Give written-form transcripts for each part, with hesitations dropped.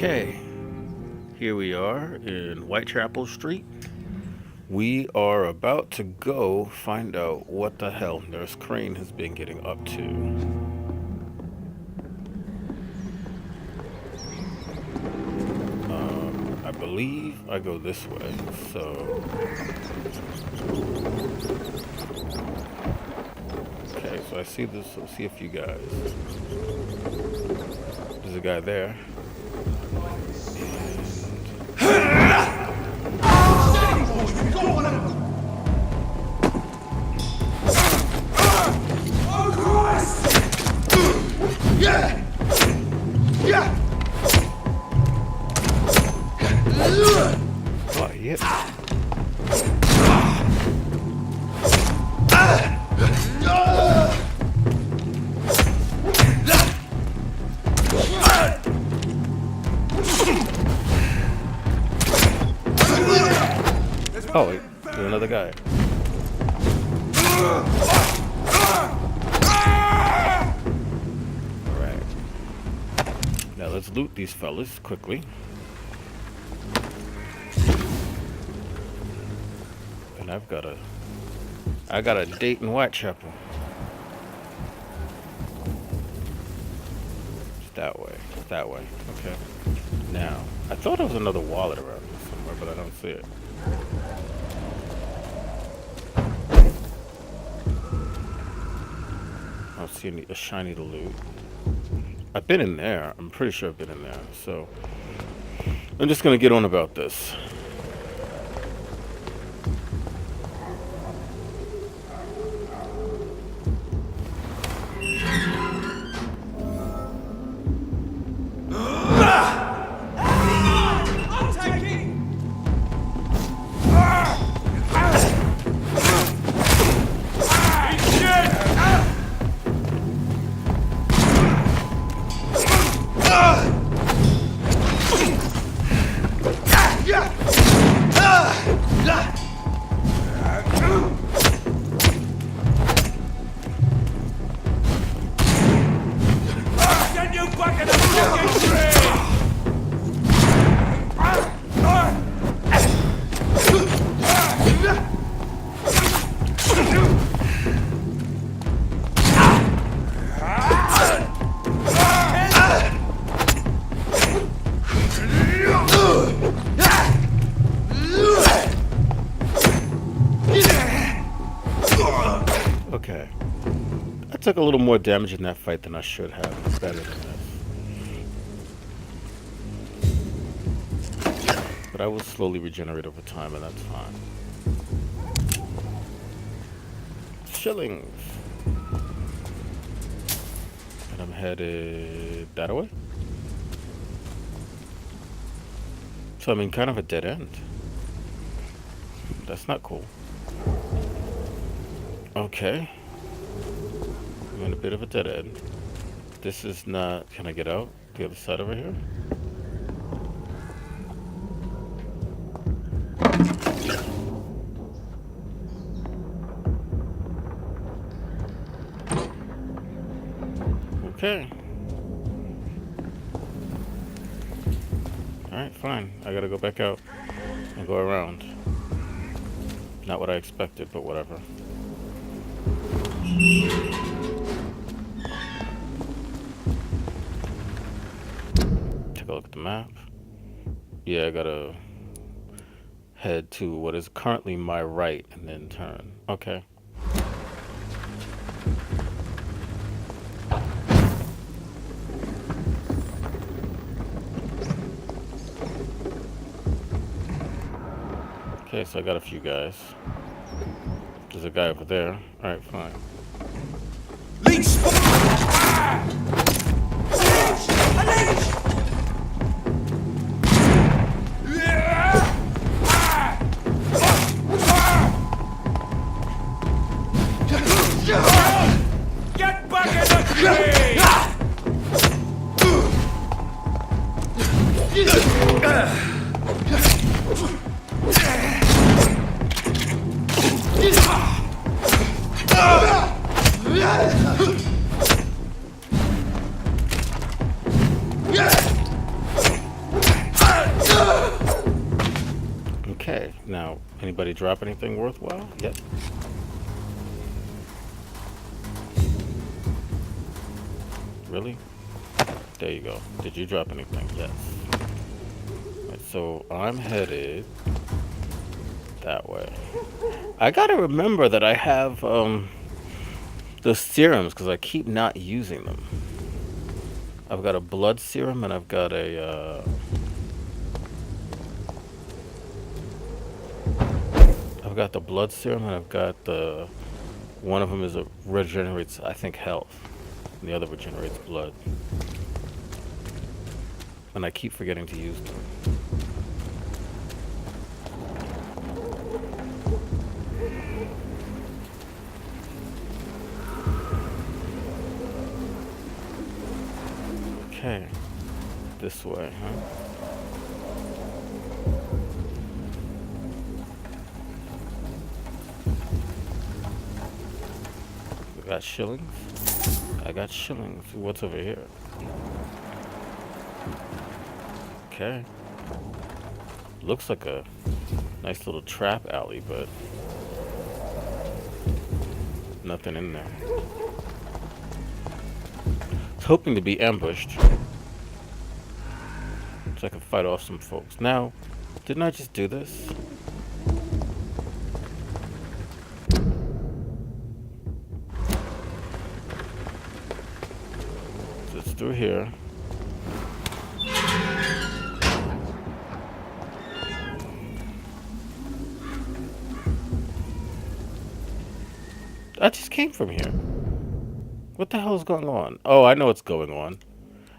Okay, here we are in Whitechapel Street. We are about to go find out what the hell Nurse Crane has been getting up to. I believe I go this way, so... Okay, so I see this, I see a few guys. There's a guy there. Oh, he hit me. Oh, wait, there's another guy. Alright. Now let's loot these fellas quickly. And I got a date in Whitechapel. It's that way, okay. Now, I thought there was another wallet around here somewhere, but I don't see it. I don't see a shiny to loot. I've been in there. I'm pretty sure I've been in there. So, I'm just gonna get on about this. Okay. I took a little more damage in that fight than I should have. It's better than this. But I will slowly regenerate over time, and that's fine. Shillings. And I'm headed that way. So I mean, kind of a dead end. That's not cool. Okay. I'm in a bit of a dead end. This is not... Can I get out the other side over here? Okay. Alright, fine. I gotta go back out and go around. Not what I expected, but whatever. Take a look at the map. Yeah, I gotta head to what is currently my right and then turn. Okay. Okay, so I got a few guys. There's a guy over there. Alright, fine. Leech! Get back in the tree! Now, anybody drop anything worthwhile? Yep. Really? There you go. Did you drop anything? Yes. Right, so I'm headed that way. I gotta remember that I have the serums because I keep not using them. I've got a blood serum and I've got a I've got the blood serum and I've got the one of them is a regenerates, I think, health, and the other regenerates blood. And I keep forgetting to use them. Okay, this way, huh? We got shillings. I got shillings. What's over here? Okay. Looks like a nice little trap alley, but nothing in there. I was hoping to be ambushed so I can fight off some folks. Now, didn't I just do this? So it's through here. I just came from here. What the hell is going on? Oh, I know what's going on.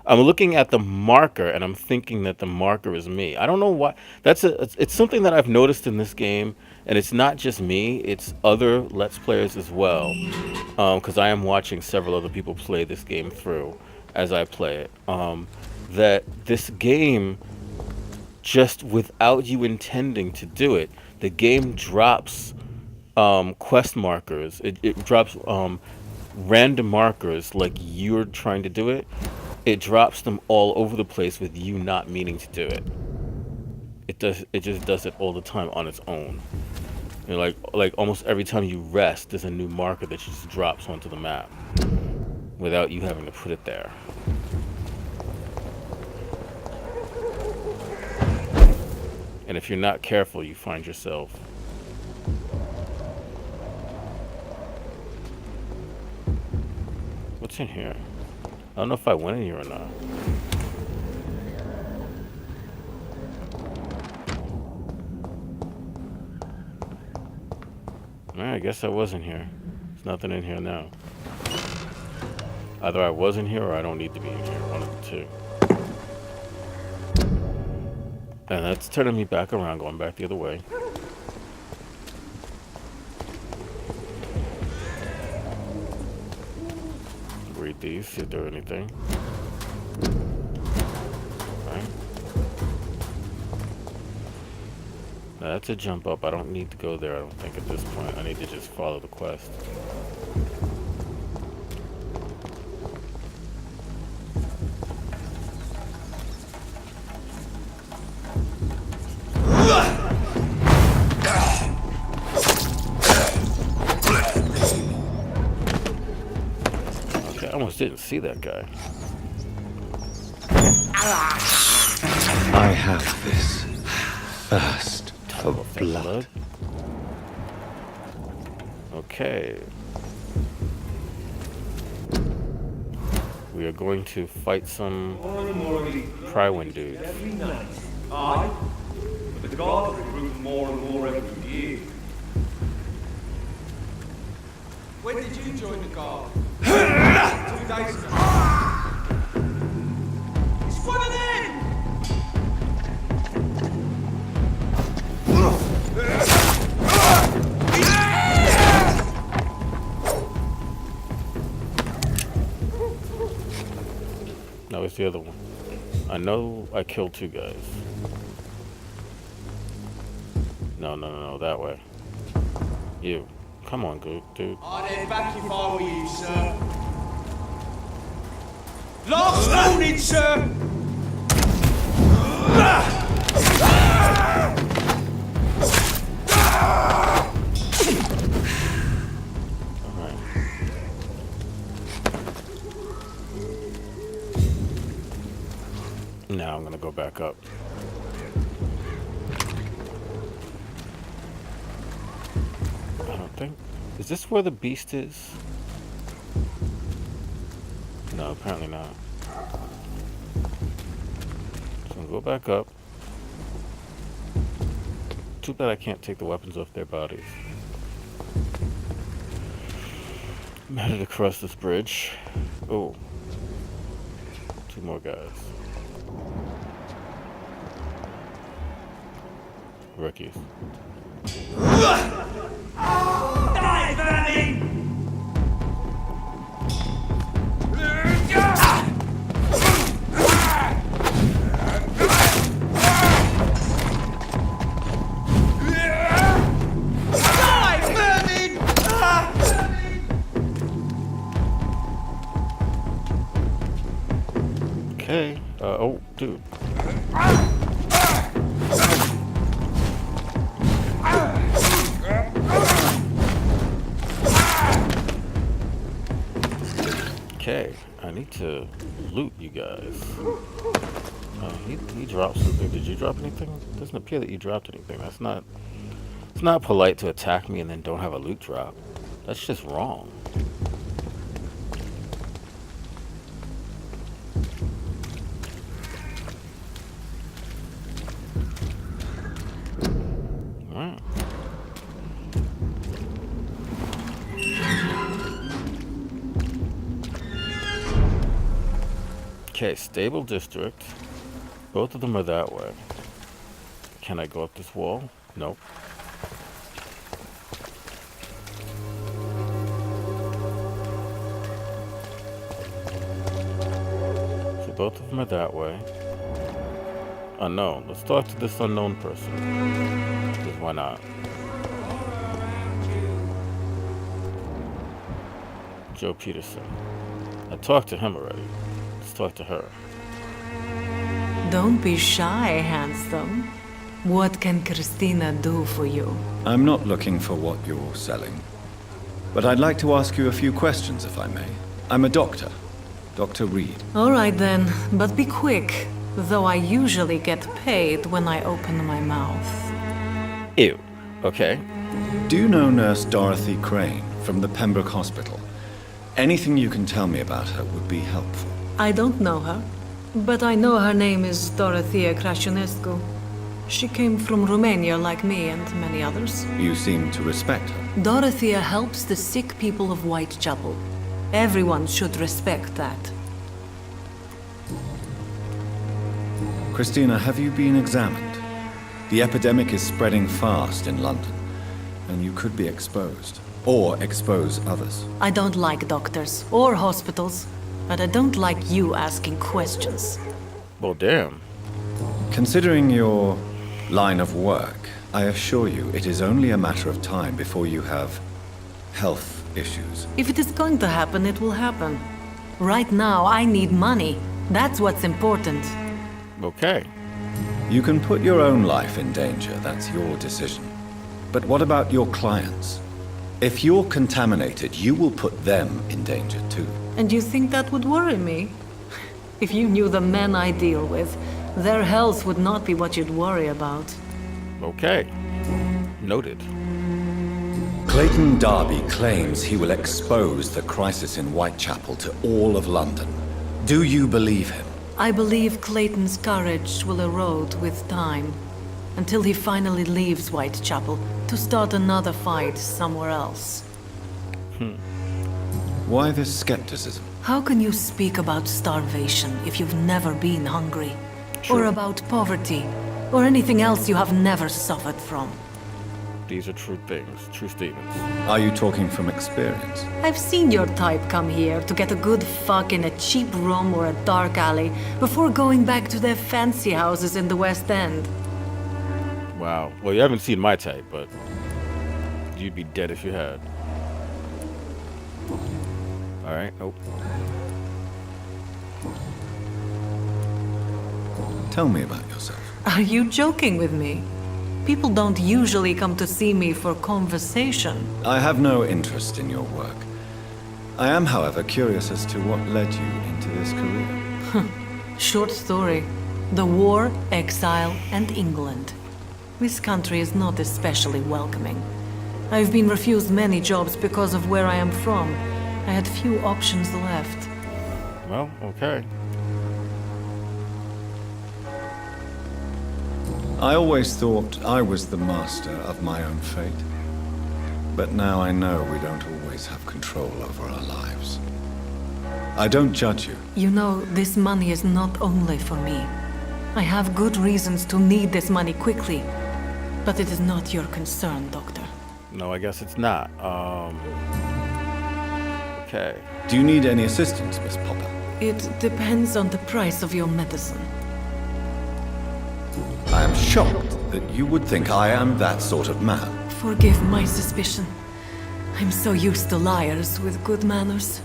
I'm looking at the marker and I'm thinking that the marker is me. I don't know why. It's something that I've noticed in this game, and it's not just me. It's other Let's Players as well, because I am watching several other people play this game through as I play it. That this game, just without you intending to do it, the game drops quest markers. It drops random markers like you're trying to do it. It drops them all over the place with you not meaning to do it. It just does it all the time on its own. You know, like almost every time you rest, there's a new marker that just drops onto the map without you having to put it there. And if you're not careful, you find yourself what's in here? I don't know if I went in here or not. Alright, I guess I was in here. There's nothing in here now. Either I was in here or I don't need to be in here. One of the two. And that's turning me back around, going back the other way. Read these, see if there are anything. Alright. Now that's a jump up. I don't need to go there, I don't think, at this point. I need to just follow the quest. Okay, I almost didn't see that guy. I have this thirst for blood. Okay. We are going to fight some Prywin dudes. Every night. Aye. But the guards recruit more and more every year. When did you join the guard? 2 days ago. It's one of them! No, it's the other one. I know I killed 2 guys. No, that way. You. Come on, good dude. I'd head back if I were you, sir. Last warning, sir! Now I'm gonna go back up. I don't think... Is this where the beast is? No, apparently not. So I'm gonna go back up. Too bad I can't take the weapons off their bodies. I'm headed across this bridge. Oh. 2 more guys. Rookies. Die, vermin! Okay. Oh, dude. Okay, I need to loot you guys. He dropped something. Did you drop anything? It doesn't appear that you dropped anything. That's not... It's not polite to attack me and then don't have a loot drop. That's just wrong. Alright. Okay, stable district. Both of them are that way. Can I go up this wall? Nope. So both of them are that way. Unknown. Let's talk to this unknown person. Because why not? Joe Peterson. I talked to him already. Let's talk to her. Don't be shy, handsome. What can Christina do for you? I'm not looking for what you're selling. But I'd like to ask you a few questions, if I may. I'm a doctor. Dr. Reed. All right then, but be quick. Though I usually get paid when I open my mouth. Ew. Okay. Do you know Nurse Dorothy Crane from the Pembroke Hospital? Anything you can tell me about her would be helpful. I don't know her, but I know her name is Dorothea Crăciunescu. She came from Romania like me and many others. You seem to respect her. Dorothea helps the sick people of Whitechapel. Everyone should respect that. Christina, have you been examined? The epidemic is spreading fast in London, and you could be exposed, or expose others. I don't like doctors or hospitals, but I don't like you asking questions. Well, damn. Considering your line of work, I assure you it is only a matter of time before you have health issues. If it is going to happen, it will happen. Right now, I need money. That's what's important. Okay. You can put your own life in danger, that's your decision. But what about your clients? If you're contaminated, you will put them in danger too. And you think that would worry me? If you knew the men I deal with, their health would not be what you'd worry about. Okay. Noted. Clayton Darby claims he will expose the crisis in Whitechapel to all of London. Do you believe him? I believe Clayton's courage will erode with time, until he finally leaves Whitechapel to start another fight somewhere else. Why this skepticism? How can you speak about starvation if you've never been hungry? True. Or about poverty? Or anything else you have never suffered from? These are true things, true statements. Are you talking from experience? I've seen your type come here to get a good fuck in a cheap room or a dark alley before going back to their fancy houses in the West End. Wow. Well, you haven't seen my type, but you'd be dead if you had. Alright, nope. Tell me about yourself. Are you joking with me? People don't usually come to see me for conversation. I have no interest in your work. I am, however, curious as to what led you into this career. Short story. The war, exile, and England. This country is not especially welcoming. I've been refused many jobs because of where I am from. I had few options left. Well, okay. I always thought I was the master of my own fate. But now I know we don't always have control over our lives. I don't judge you. You know, this money is not only for me. I have good reasons to need this money quickly. But it is not your concern, Doctor. No, I guess it's not. Okay. Do you need any assistance, Miss Popper? It depends on the price of your medicine. I am shocked that you would think I am that sort of man. Forgive my suspicion. I'm so used to liars with good manners.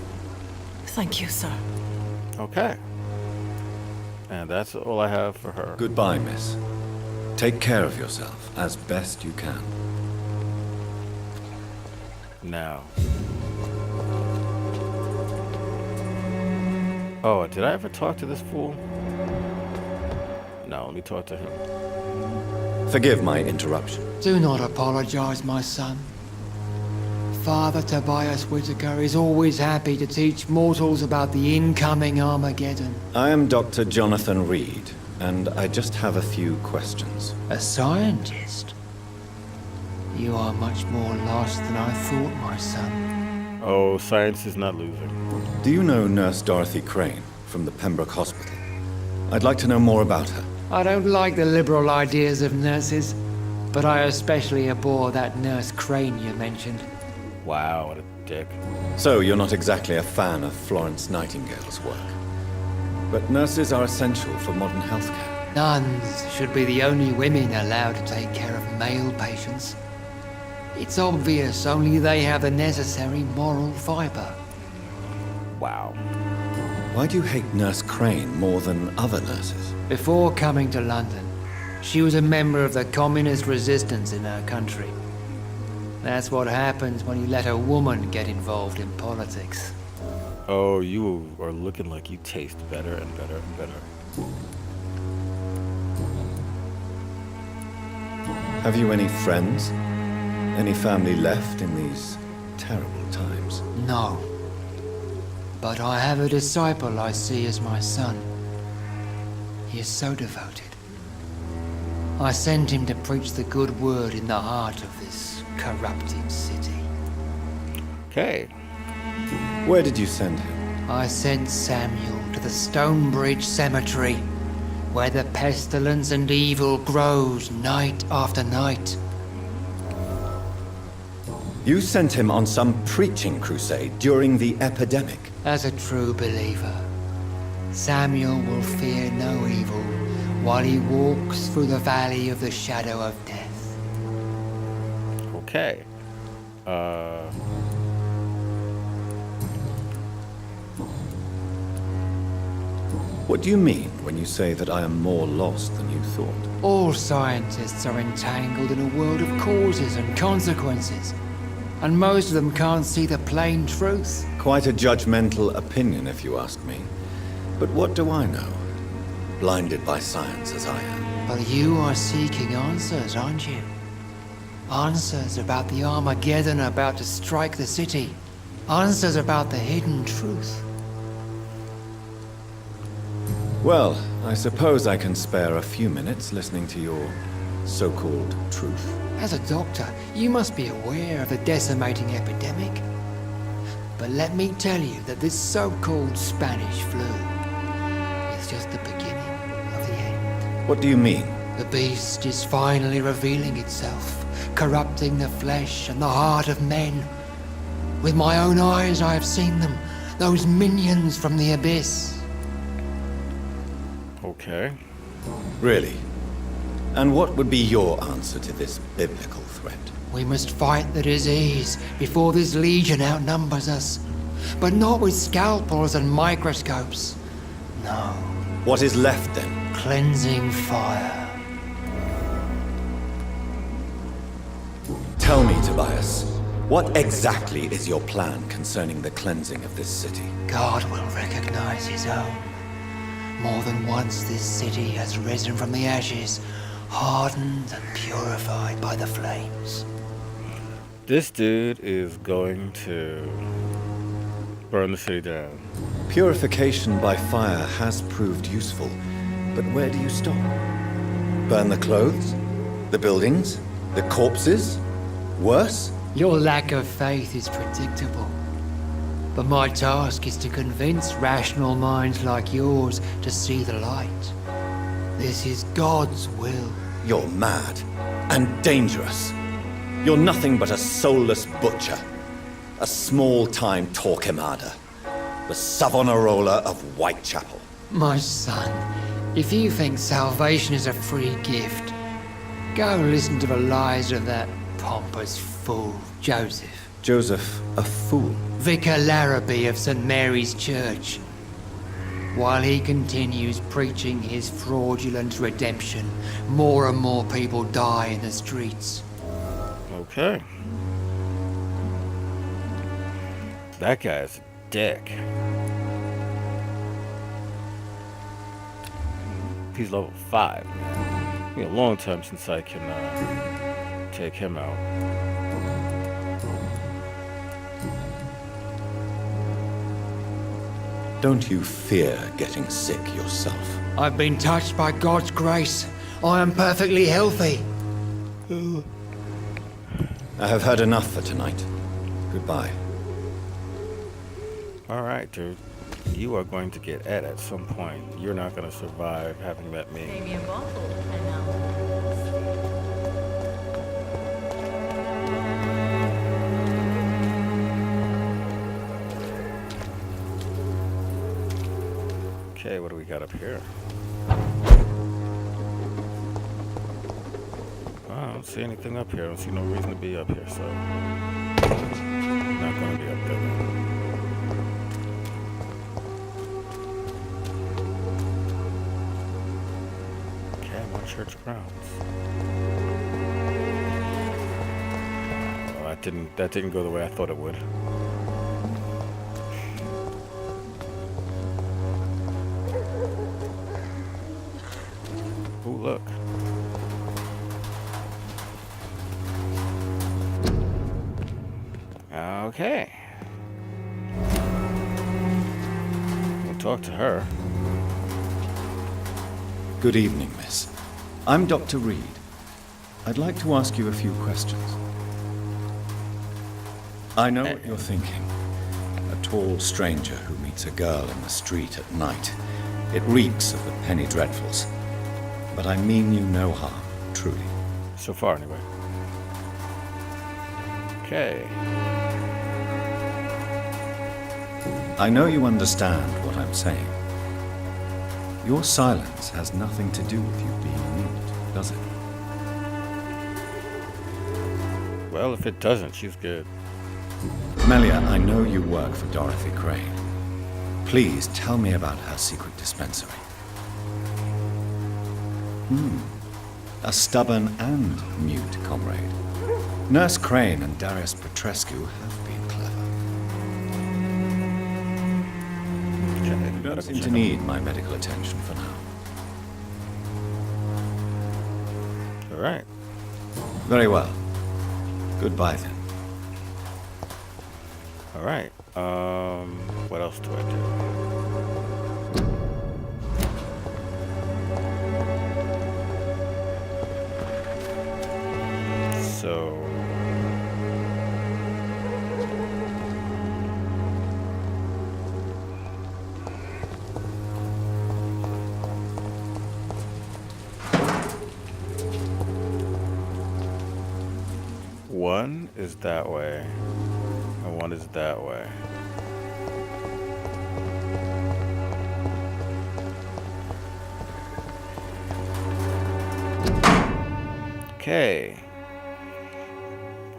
Thank you, sir. Okay. And that's all I have for her. Goodbye, miss. Take care of yourself as best you can. Now. Oh, did I ever talk to this fool? No, let me talk to him. Forgive my interruption. Do not apologize, my son. Father Tobias Whitaker is always happy to teach mortals about the incoming Armageddon. I am Dr. Jonathan Reed, and I just have a few questions. A scientist? You are much more lost than I thought, my son. Oh, science is not losing. Do you know Nurse Dorothy Crane from the Pembroke Hospital? I'd like to know more about her. I don't like the liberal ideas of nurses, but I especially abhor that Nurse Crane you mentioned. Wow, what a dick. So, you're not exactly a fan of Florence Nightingale's work. But nurses are essential for modern healthcare. Nuns should be the only women allowed to take care of male patients. It's obvious only they have the necessary moral fiber. Wow. Why do you hate Nurse Crane more than other nurses? Before coming to London, she was a member of the communist resistance in her country. That's what happens when you let a woman get involved in politics. Oh, you are looking like you taste better and better and better. Have you any friends? Any family left in these terrible times? No. But I have a disciple I see as my son. He is so devoted. I sent him to preach the good word in the heart of this corrupted city. Okay. Where did you send him? I sent Samuel to the Stonebridge Cemetery, where the pestilence and evil grows night after night. You sent him on some preaching crusade during the epidemic. As a true believer, Samuel will fear no evil while he walks through the valley of the shadow of death. Okay. What do you mean when you say that I am more lost than you thought? All scientists are entangled in a world of causes and consequences, and most of them can't see the plain truth. Quite a judgmental opinion, if you ask me. But what do I know? Blinded by science as I am. But you are seeking answers, aren't you? Answers about the Armageddon about to strike the city. Answers about the hidden truth. Well, I suppose I can spare a few minutes listening to your so-called truth. As a doctor, you must be aware of the decimating epidemic. But let me tell you that this so-called Spanish flu is just the beginning of the end. What do you mean? The beast is finally revealing itself, corrupting the flesh and the heart of men. With my own eyes I have seen them, those minions from the abyss. Okay. Really? And what would be your answer to this biblical threat? We must fight the disease before this legion outnumbers us. But not with scalpels and microscopes. No. What is left then? Cleansing fire. Tell me, Tobias, what exactly is your plan concerning the cleansing of this city? God will recognize his own. More than once this city has risen from the ashes, hardened and purified by the flames. This dude is going to burn the city down. Purification by fire has proved useful, but where do you stop? Burn the clothes? The buildings? The corpses? Worse? Your lack of faith is predictable. But my task is to convince rational minds like yours to see the light. This is God's will. You're mad and dangerous. You're nothing but a soulless butcher. A small-time Torquemada. The Savonarola of Whitechapel. My son, if you think salvation is a free gift, go listen to the lies of that pompous fool, Joseph. Joseph, a fool. Vicar Larrabee of St. Mary's Church. While he continues preaching his fraudulent redemption, more and more people die in the streets. Okay. That guy's a dick. He's level 5, man. It's been a long time since I can take him out. Don't you fear getting sick yourself? I've been touched by God's grace. I am perfectly healthy. I have heard enough for tonight. Goodbye. Alright, dude. You are going to get at some point. You're not going to survive having met me. Maybe a bottle, and now. Okay, what do we got up here? Oh, I don't see anything up here. I don't see no reason to be up here, so not gonna be up there. Okay, I'm on church grounds. Oh, that didn't go the way I thought it would. Ooh, look. Okay. We'll talk to her. Good evening, miss. I'm Dr. Reed. I'd like to ask you a few questions. I know what you're thinking. A tall stranger who meets a girl in the street at night. It reeks of the penny dreadfuls. But I mean you no harm, truly. So far, anyway. Okay. I know you understand what I'm saying. Your silence has nothing to do with you being mute, does it? Well, if it doesn't, she's good. Melia, I know you work for Dorothy Crane. Please tell me about her secret dispensary. A stubborn and mute comrade. Nurse Crane and Darius Petrescu have been clever. You don't seem to need my medical attention for now. All right. Very well. Goodbye then. All right. What else do I do? So one is that way, and one is that way. Okay.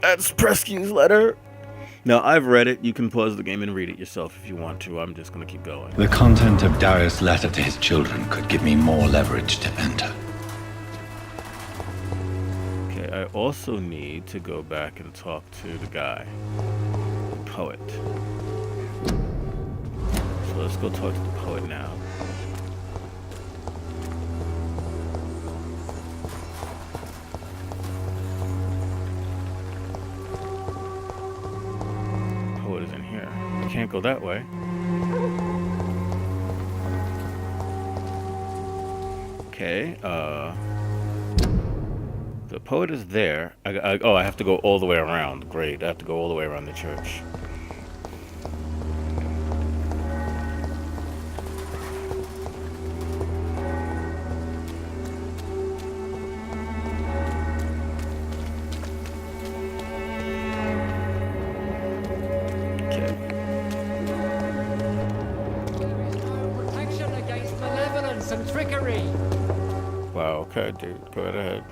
That's Prescu's letter. Now, I've read it. You can pause the game and read it yourself if you want to. I'm just going to keep going. The content of Darius' letter to his children could give me more leverage to enter. Okay, I also need to go back and talk to the guy. The poet. So let's go talk to the poet now. can't go that way. Okay, the poet is there. Oh, I have to go all the way around. Great, I have to go all the way around the church. Okay. There is no protection against malevolence and trickery. Wow, okay, dude, go right ahead.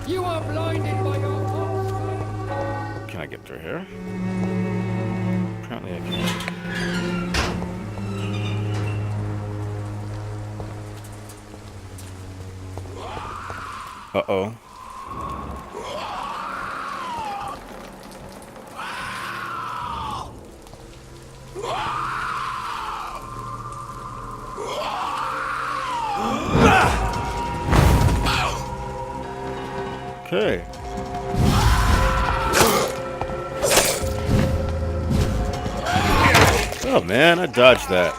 You are blinded by your false faith. Can I get through here? Apparently I can. Uh-oh. Okay. Oh man, I dodged that.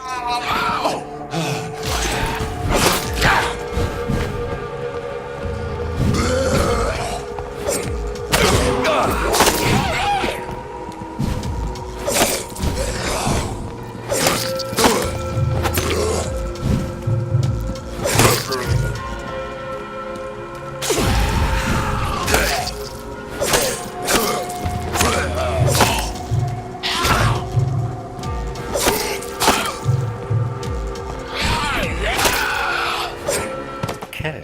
Okay.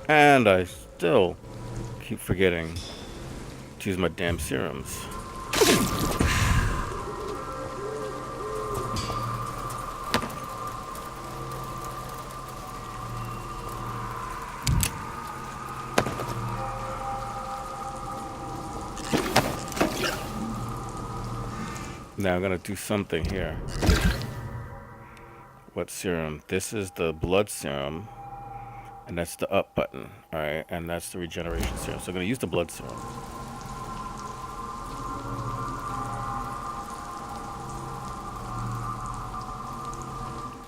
And I still keep forgetting to use my damn serums. Now I'm gonna do something here. What serum? This is the blood serum, and that's the up button. Alright, and that's the regeneration serum. So I'm gonna use the blood serum.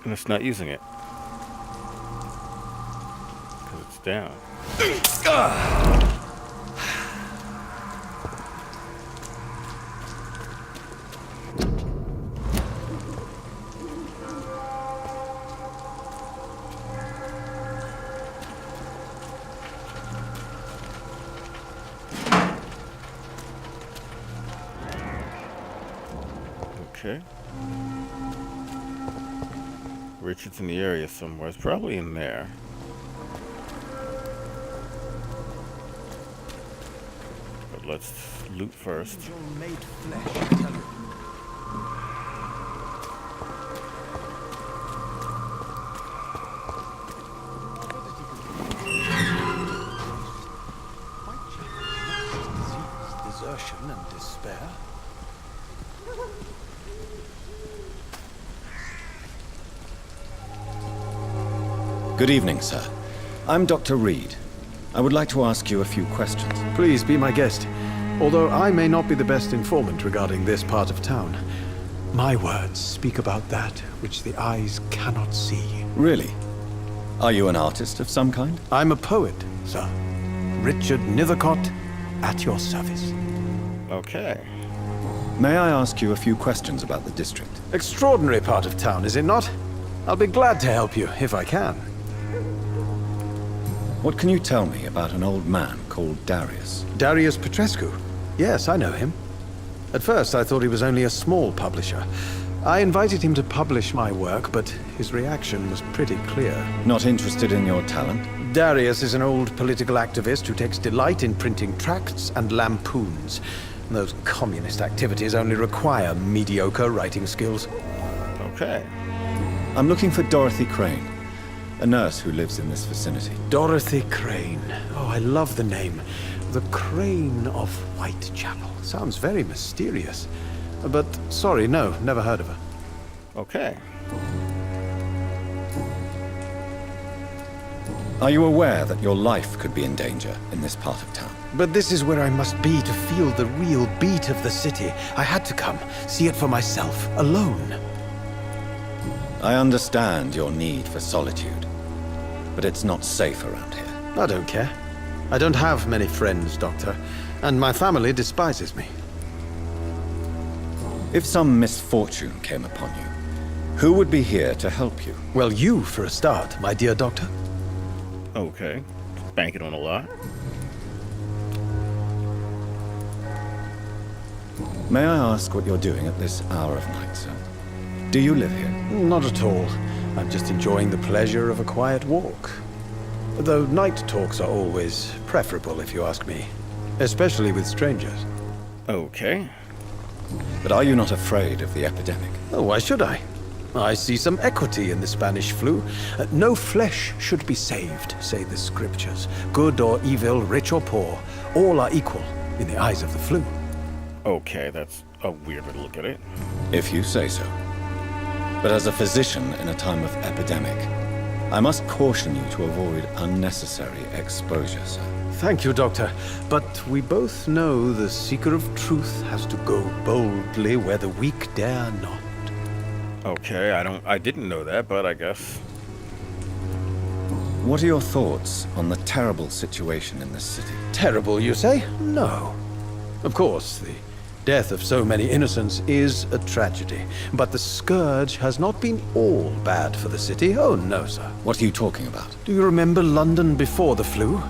And it's not using it. Because it's down. Okay. Richard's in the area somewhere. It's probably in there. But let's loot first. Desertion and despair. Good evening, sir. I'm Dr. Reed. I would like to ask you a few questions. Please be my guest. Although I may not be the best informant regarding this part of town, my words speak about that which the eyes cannot see. Really? Are you an artist of some kind? I'm a poet, sir. Richard Nethercott, at your service. Okay. May I ask you a few questions about the district? Extraordinary part of town, is it not? I'll be glad to help you, if I can. What can you tell me about an old man called Darius? Darius Petrescu? Yes, I know him. At first, I thought he was only a small publisher. I invited him to publish my work, but his reaction was pretty clear. Not interested in your talent? Darius is an old political activist who takes delight in printing tracts and lampoons. Those communist activities only require mediocre writing skills. Okay. I'm looking for Dorothy Crane, a nurse who lives in this vicinity. Dorothy Crane. Oh, I love the name. The Crane of Whitechapel. Sounds very mysterious. But, sorry, no, never heard of her. Okay. Are you aware that your life could be in danger in this part of town? But this is where I must be to feel the real beat of the city. I had to come, see it for myself, alone. I understand your need for solitude, but it's not safe around here. I don't care. I don't have many friends, Doctor, and my family despises me. If some misfortune came upon you, who would be here to help you? Well, you for a start, my dear Doctor. Okay. Banking on a lot. May I ask what you're doing at this hour of night, sir? Do you live here? Not at all. I'm just enjoying the pleasure of a quiet walk. Though night talks are always preferable, if you ask me. Especially with strangers. Okay. But are you not afraid of the epidemic? Oh, why should I? I see some equity in the Spanish flu. No flesh should be saved, say the scriptures. Good or evil, rich or poor, all are equal in the eyes of the flu. Okay, that's a weird way to look at it. If you say so. But as a physician in a time of epidemic, I must caution you to avoid unnecessary exposure, sir. Thank you, Doctor. But we both know the seeker of truth has to go boldly where the weak dare not. Okay, I didn't know that, but I guess. What are your thoughts on the terrible situation in this city? Terrible, you say? No. Of course, the death of so many innocents is a tragedy. But the scourge has not been all bad for the city. Oh, no, sir. What are you talking about? Do you remember London before the flu?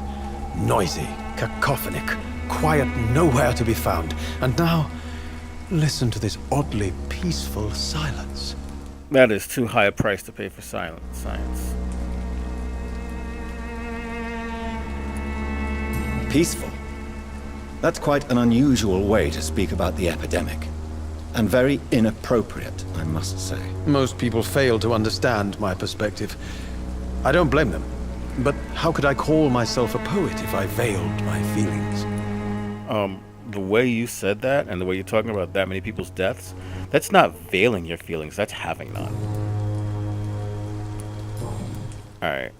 Noisy, cacophonic, quiet nowhere to be found. And now, listen to this oddly peaceful silence. That is too high a price to pay for science. Peaceful. That's quite an unusual way to speak about the epidemic. And very inappropriate, I must say. Most people fail to understand my perspective. I don't blame them. But how could I call myself a poet if I veiled my feelings? The way you said that and the way you're talking about that many people's deaths, that's not veiling your feelings, that's having none. Alright,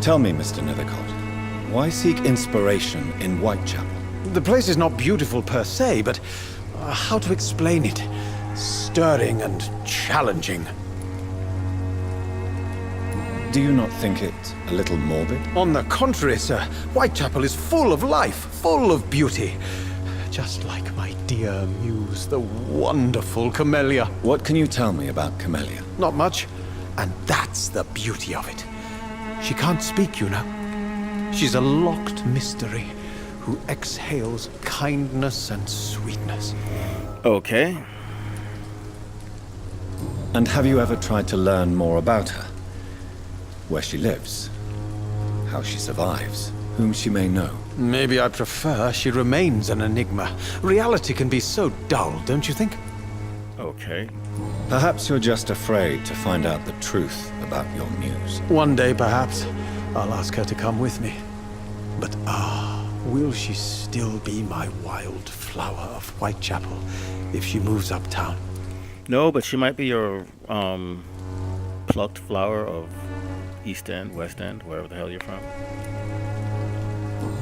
Tell me, Mr. Nethercott, why seek inspiration in Whitechapel? The place is not beautiful per se, but how to explain it? Stirring and challenging. Do you not think it a little morbid? On the contrary, sir, Whitechapel is full of life, full of beauty. Just like my dear muse, the wonderful Camellia. What can you tell me about Camellia? Not much, and that's the beauty of it. She can't speak, you know. She's a locked mystery who exhales kindness and sweetness. okay. And have you ever tried to learn more about her? Where she lives, how she survives, whom she may know. Maybe I prefer she remains an enigma. Reality can be so dull, don't you think? Okay. Perhaps you're just afraid to find out the truth about your muse. One day, perhaps, I'll ask her to come with me. But will she still be my wild flower of Whitechapel if she moves uptown? No, but she might be your plucked flower of East End, West End, wherever the hell you're from.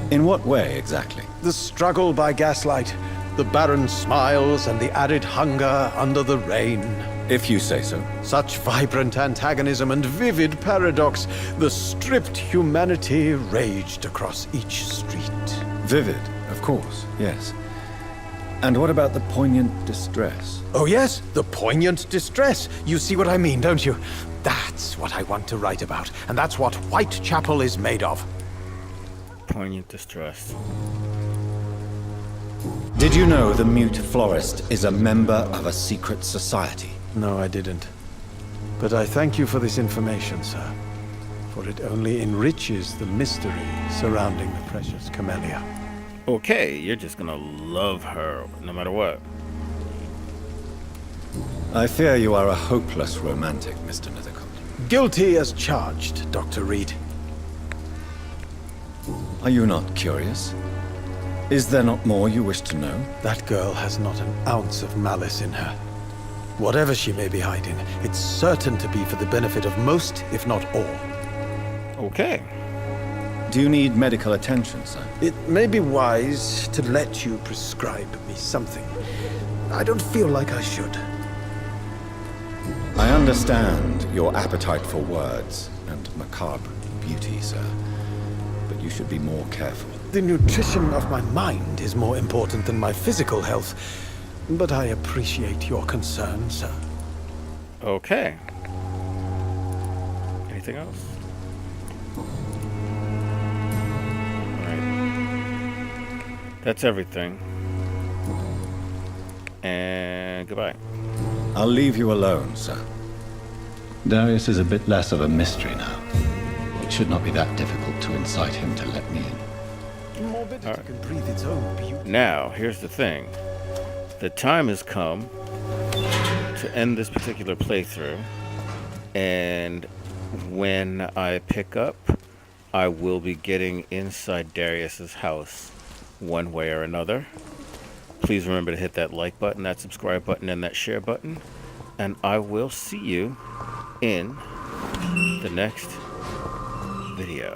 In what way, exactly? The struggle by gaslight, the barren smiles and the added hunger under the rain. If you say so. Such vibrant antagonism and vivid paradox, the stripped humanity raged across each street. Vivid, of course, yes. And what about the poignant distress? Oh yes, the poignant distress. You see what I mean, don't you? That's what I want to write about, and that's what Whitechapel is made of. Poignant distress. Did you know the mute florist is a member of a secret society? No, I didn't. But I thank you for this information, sir. For it only enriches the mystery surrounding the precious Camellia. Okay, you're just gonna love her no matter what. I fear you are a hopeless romantic, Mr. Nethercott. Guilty as charged, Dr. Reed. Are you not curious? Is there not more you wish to know? That girl has not an ounce of malice in her. Whatever she may be hiding, it's certain to be for the benefit of most, if not all. Okay. Do you need medical attention, sir? It may be wise to let you prescribe me something. I don't feel like I should. I understand your appetite for words and macabre beauty, sir. But you should be more careful. The nutrition of my mind is more important than my physical health. But I appreciate your concern, sir. Okay. Anything else? Alright. That's everything. And goodbye. I'll leave you alone, sir. Darius is a bit less of a mystery now. It should not be that difficult to incite him to let me in. Morbidity can breathe its own beauty. Now, here's the thing. The time has come to end this particular playthrough, and when I pick up, I will be getting inside Darius's house one way or another. Please remember to hit that like button, that subscribe button, and that share button, and I will see you in the next video.